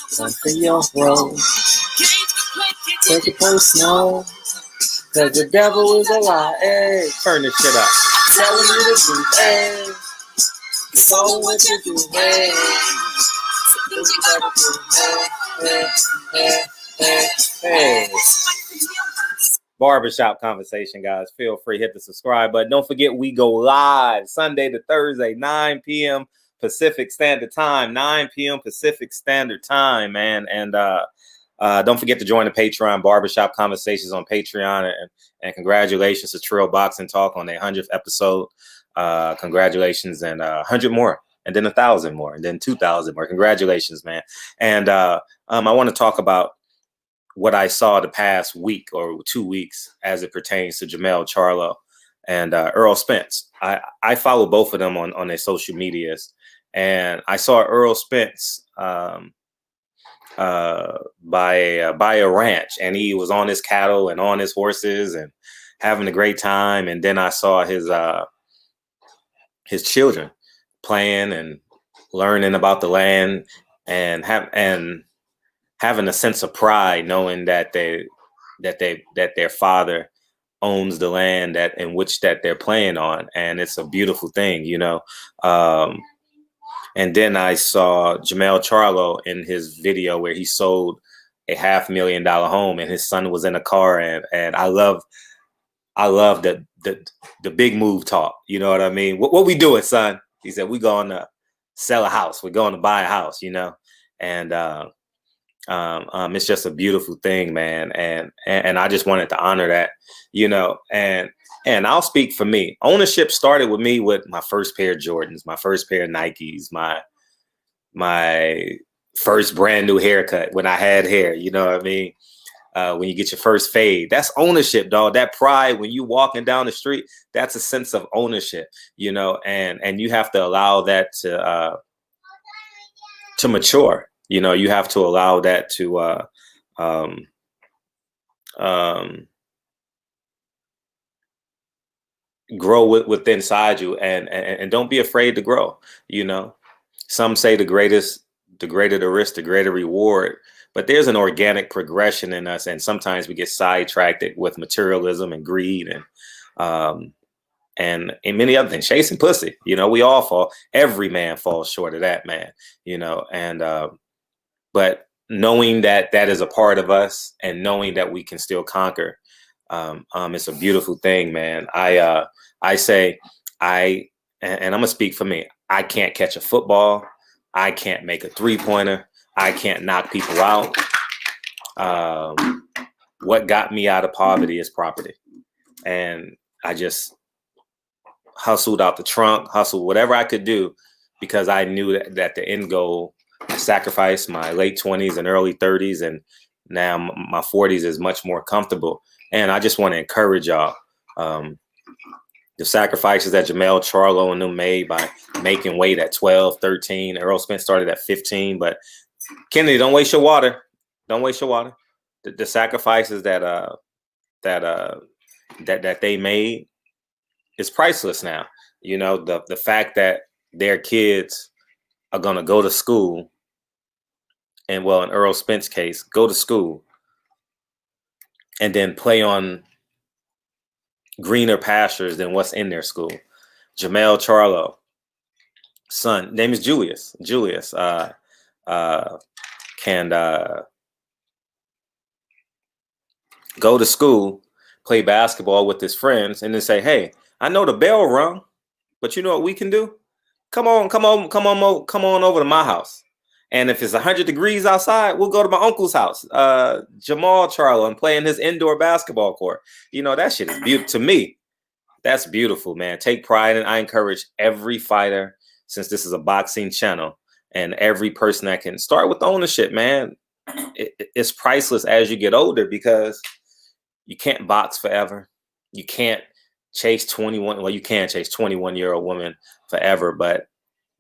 Something your role. Take it personal. Cause the devil is a lie. Hey, turn this shit up. Telling you the truth. Hey, it's all what you do. Hey, things you gotta do. Hey, hey, hey, hey, hey. Barbershop conversation, guys. Feel free, hit the subscribe button. Don't forget, we go live Sunday to Thursday, 9 p.m. Pacific Standard Time, 9 p.m. Pacific Standard Time, man. And don't forget to join the Patreon, Barbershop Conversations on Patreon. And congratulations to Trill Boxing Talk on their 100th episode. Congratulations, and 100 more, and then 1,000 more, and then 2,000 more. Congratulations, man. And I want to talk about what I saw the past week or 2 weeks as it pertains to Jermell, Charlo, and Errol Spence. I follow both of them on their social medias, and I saw Errol Spence by a ranch, and he was on his cattle and on his horses and having a great time. And then I saw his children playing and learning about the land and having a sense of pride, knowing that their father owns the land in which they're playing on, and it's a beautiful thing, you know. And then I saw Jermell Charlo in his video where he sold a $500,000 home, and his son was in a car, and I love the big move talk. You know what I mean? What we doing, son? He said, we going to sell a house. We're going to buy a house, you know, and it's just a beautiful thing, man. And I just wanted to honor that, you know, and I'll speak for me. Ownership started with me with my first pair of Jordans, my first pair of Nikes, my first brand new haircut when I had hair, you know what I mean? When you get your first fade, that's ownership, dog. That pride when you walking down the street, that's a sense of ownership, you know, and you have to allow that to mature. You know, you have to allow that to grow within inside you, and don't be afraid to grow. You know, some say the greater the risk, the greater reward. But there's an organic progression in us, and sometimes we get sidetracked with materialism and greed and many other things, chasing pussy. You know, we all fall. Every man falls short of that, man. You know, and but knowing that is a part of us, and knowing that we can still conquer, it's a beautiful thing, man. I say, and I'm gonna speak for me. I can't catch a football. I can't make a 3-pointer. I can't knock people out. What got me out of poverty is property, and I just hustled out the trunk, hustled whatever I could do, because I knew that the end goal. I sacrificed my late 20s and early 30s, and now my 40s is much more comfortable. And I just want to encourage y'all, the sacrifices that Jermell, Charlo, and them made by making weight at 12, 13. Errol Spence started at 15. But Kennedy, don't waste your water. Don't waste your water. The sacrifices that they made is priceless now. You know, the fact that their kids are gonna go to school, and well, in Errol Spence's case, go to school and then play on greener pastures than what's in their school. Jermell Charlo, son, name is Julius. Julius can go to school, play basketball with his friends, and then say, "Hey, I know the bell rung, but you know what we can do? Come on over to my house. And if it's 100 degrees outside, we'll go to my uncle's house, Jermell Charlo, and play in his indoor basketball court." You know, that shit is beautiful to me. That's beautiful, man. Take pride, and I encourage every fighter, since this is a boxing channel, and every person that can start with ownership, man. It's priceless as you get older, because you can't box forever. You can't chase 21. Well, you can chase 21-year-old woman forever, but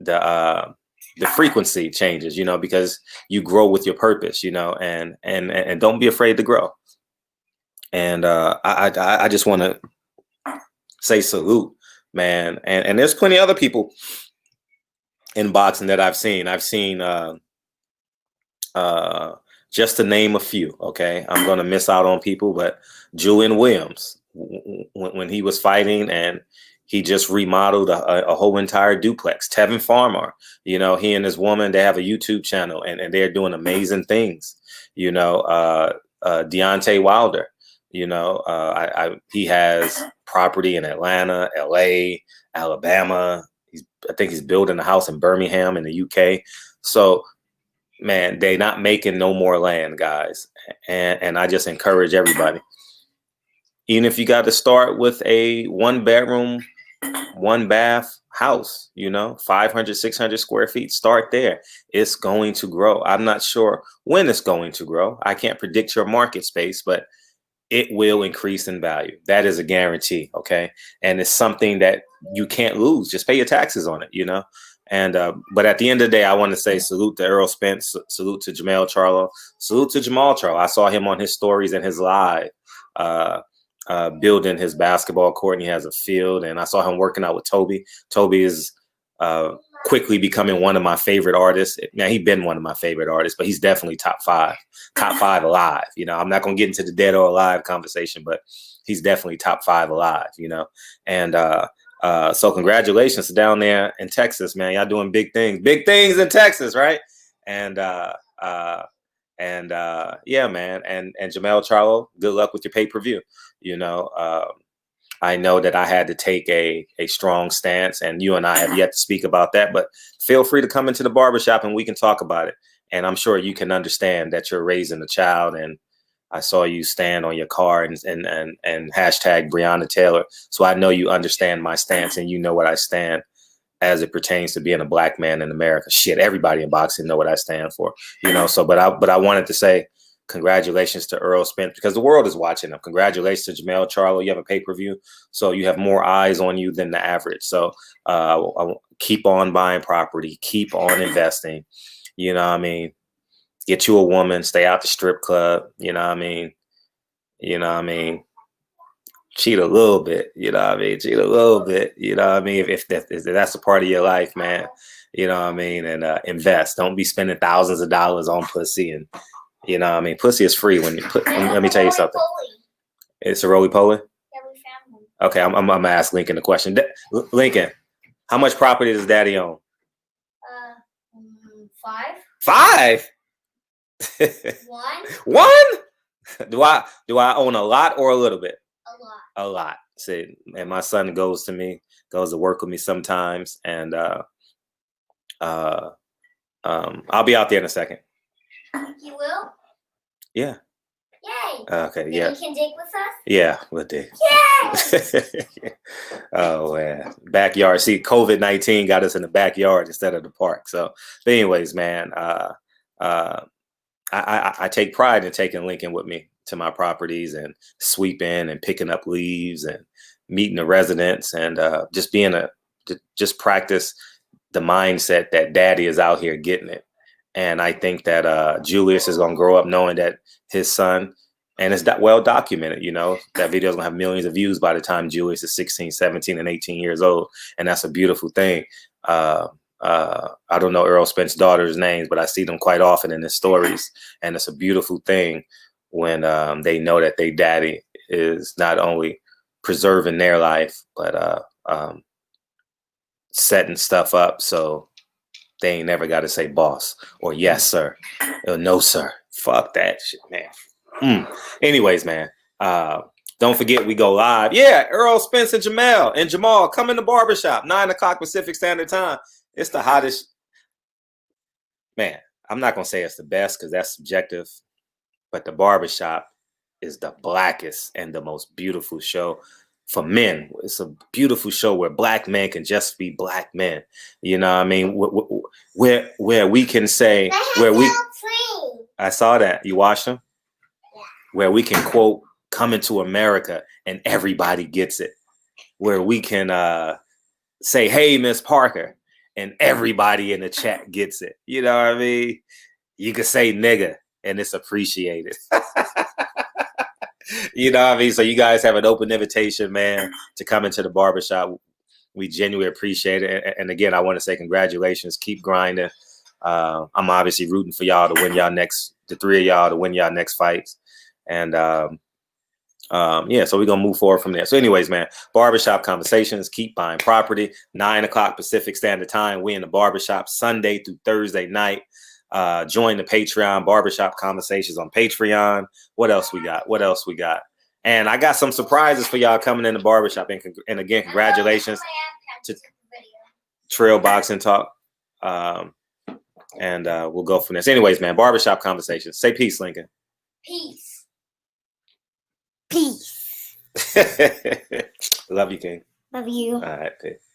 the frequency changes, you know, because you grow with your purpose, you know, and don't be afraid to grow. And I just want to say salute, man. And there's plenty of other people in boxing that I've seen. I've seen just to name a few. Okay, I'm gonna miss out on people, but Julian Williams, when he was fighting, and he just remodeled a whole entire duplex. Tevin Farmer, he and his woman, they have a YouTube channel, and they're doing amazing things. Deontay Wilder, he has property in Atlanta, LA, Alabama. I think he's building a house in Birmingham in the UK. So, man, they not making no more land, guys. And I just encourage everybody, even if you got to start with a 1-bedroom, 1-bath house, 500, 600 square feet, start there. It's going to grow. I'm not sure when it's going to grow. I can't predict your market space, but it will increase in value. That is a guarantee. Okay. And it's something that you can't lose. Just pay your taxes on it, And but at the end of the day, I want to say salute to Errol Spence, salute to Jermell Charlo, salute to Jamal Charlo. I saw him on his stories and his live building his basketball court, and he has a field. And I saw him working out with Toby. Toby is quickly becoming one of my favorite artists. Now, he's been one of my favorite artists, but he's definitely top five alive. I'm not going to get into the dead or alive conversation, but he's definitely top 5 alive, And so congratulations down there in Texas, man. Y'all doing big things in Texas, right? And yeah, man. And Jermell Charlo, good luck with your pay-per-view. I know that I had to take a strong stance, and you and I have yet to speak about that, but feel free to come into the barbershop and we can talk about it. And I'm sure you can understand that you're raising a child, and I saw you stand on your car and hashtag Breonna Taylor. So I know you understand my stance, and you know what I stand as it pertains to being a black man in America. Shit, everybody in boxing know what I stand for, So, but I wanted to say congratulations to Errol Spence, because the world is watching him. Congratulations to Jermell Charlo. You have a pay-per-view, so you have more eyes on you than the average. So I keep on buying property, keep on investing. Get you a woman, stay out the strip club. Cheat a little bit. Cheat a little bit. If that's a part of your life, man. And invest. Don't be spending thousands of dollars on pussy. And pussy is free when you put. Let me tell you something. It's a roly-poly? Yeah, we found one. Okay, I'm gonna ask Lincoln the question. Lincoln, how much property does Daddy own? 5. 5? 1. 1? Do I own a lot or a little bit? A lot. A lot. See, and my son goes to work with me sometimes, and I'll be out there in a second. You will? Yeah. Yay. Okay, yeah. You can dig with us? Yeah, we'll dig. Yay! Oh, man. Backyard. See, COVID-19 got us in the backyard instead of the park. So, but anyways, man, I take pride in taking Lincoln with me to my properties and sweeping and picking up leaves and meeting the residents, and just practice the mindset that Daddy is out here getting it. And I think that Julius is going to grow up knowing that his son, and it's well documented, that video is going to have millions of views by the time Julius is 16, 17, and 18 years old. And that's a beautiful thing. I don't know Errol Spence's daughter's names, but I see them quite often in his stories. And it's a beautiful thing when they know that their daddy is not only preserving their life, but setting stuff up so they ain't never got to say boss or yes, sir, or no, sir. Fuck that shit, man. Anyways, man, don't forget we go live. Yeah, Errol Spence and Jamal come in the barbershop, 9:00 Pacific Standard Time. It's the hottest. Man, I'm not going to say it's the best because that's subjective, but the barbershop is the blackest and the most beautiful show for men. It's a beautiful show where black men can just be black men. You know what I mean? Where we can say, I saw that. You watched them? Yeah. Where we can quote, "Coming to America," and everybody gets it. Where we can say, "Hey, Miss Parker," and everybody in the chat gets it. You know what I mean? You can say nigga and it's appreciated. You know what I mean? So you guys have an open invitation, man, to come into the barbershop. We genuinely appreciate it. And again, I want to say congratulations. Keep grinding. I'm obviously rooting for y'all to win the 3 of y'all to win y'all next fights. And yeah, so we're gonna move forward from there. So, anyways, man, barbershop conversations, keep buying property, 9 o'clock Pacific Standard Time. We in the barbershop Sunday through Thursday night. Join the Patreon, barbershop conversations on Patreon. What else we got? And I got some surprises for y'all coming in the barbershop. And again, congratulations to Trail Boxing Talk. And we'll go from there. So anyways, man, barbershop conversations. Say peace, Lincoln. Peace. Peace. Love you, King. Love you. All right, peace.